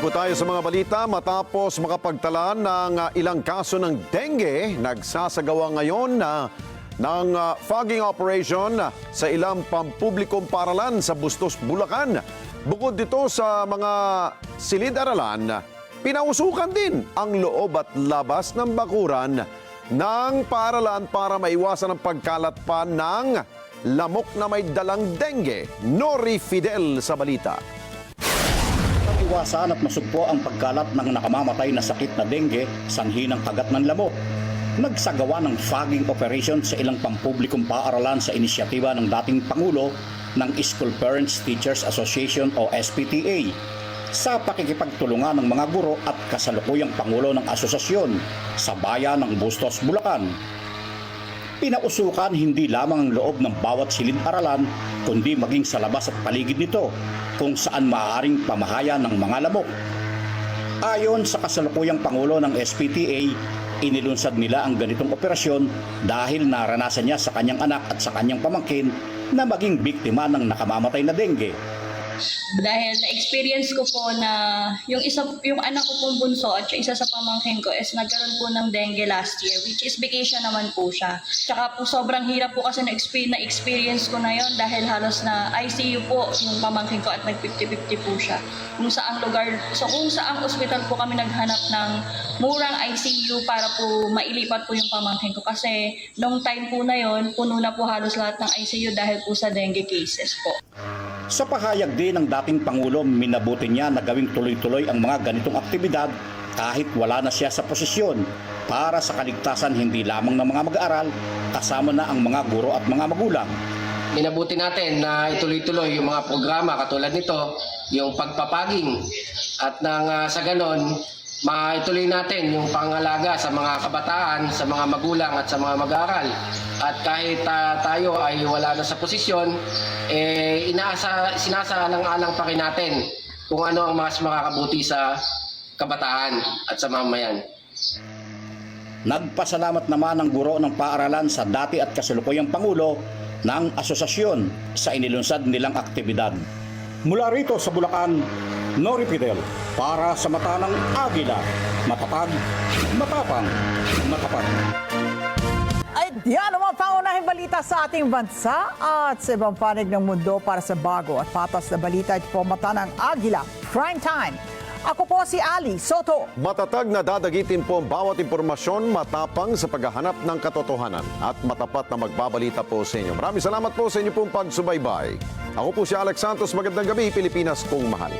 po tayo sa mga balita. Matapos makapagtala ng ilang kaso ng dengue, nagsasagawa ngayon ng fogging operation sa ilang pampublikong paaralan sa Bustos, Bulacan. Bukod dito sa mga silid-aralan, pinausukan din ang loob at labas ng bakuran ng paaralan para maiwasan ang pagkalat pa ng lamok na may dalang dengue. Nori Fidel sa balita. Iwasan at masugpo ang pagkalat ng nakamamatay na sakit na dengue sanhi ng kagat ng lamok. Nagsagawa ng fogging operation sa ilang pampublikong paaralan sa inisyatiba ng dating Pangulo ng School Parents Teachers Association o SPTA sa pakikipagtulungan ng mga guro at kasalukuyang Pangulo ng asosasyon sa bayan ng Bustos, Bulacan. Pinausukan hindi lamang ang loob ng bawat silid-aralan kundi maging sa labas at paligid nito kung saan maaaring pamahaya ng mga lamok. Ayon sa kasalukuyang Pangulo ng SPTA, inilunsad nila ang ganitong operasyon dahil naranasan niya sa kanyang anak at sa kanyang pamangkin na maging biktima ng nakamamatay na dengue. Dahil na-experience ko po na yung anak ko pong bunso at yung isa sa pamangkin ko is nagkaroon po ng dengue last year, which is vacation naman po siya. Tsaka po sobrang hirap po kasi na-experience ko na yon dahil halos na ICU po yung pamangkin ko at nag-50-50 po siya. Kung saang ospital po kami naghanap ng murang ICU para po mailipat po yung pamangkin ko kasi nung time po na yon puno na po halos lahat ng ICU dahil po sa dengue cases po. Sa pahayag din ng dating Pangulo, minabuti niya na gawing tuloy-tuloy ang mga ganitong aktibidad kahit wala na siya sa posisyon para sa kaligtasan hindi lamang ng mga mag-aaral, kasama na ang mga guro at mga magulang. Minabuti natin na ituloy-tuloy yung mga programa katulad nito, yung pagpapaging at sa ganon, maituloy natin yung pangalaga sa mga kabataan, sa mga magulang at sa mga mag-aaral. At kahit tayo ay wala na sa posisyon, sinasaalang-alang pa rin natin kung ano ang mas makakabuti sa kabataan at sa mamayan. Nagpasalamat naman ang guro ng paaralan sa dati at kasalukuyang Pangulo ng asosasyon sa inilunsad nilang aktibidad. Mula rito sa Bulacan, Nori Fidel para sa mata ng Agila, matatag, matapang, matapat. Ay, yan ang mga pangunahing balita sa ating bansa at sa ibang panig ng mundo para sa bago at patas na balita. Ito po mata ng Agila, Prime Time. Ako po si Ali Soto. Matatag na dadagitin po ang bawat impormasyon, matapang sa paghahanap ng katotohanan at matapat na magbabalita po sa inyo. Maraming salamat po sa inyo pong pagsubaybay. Ako po si Alex Santos. Magandang gabi, Pilipinas kong mahal.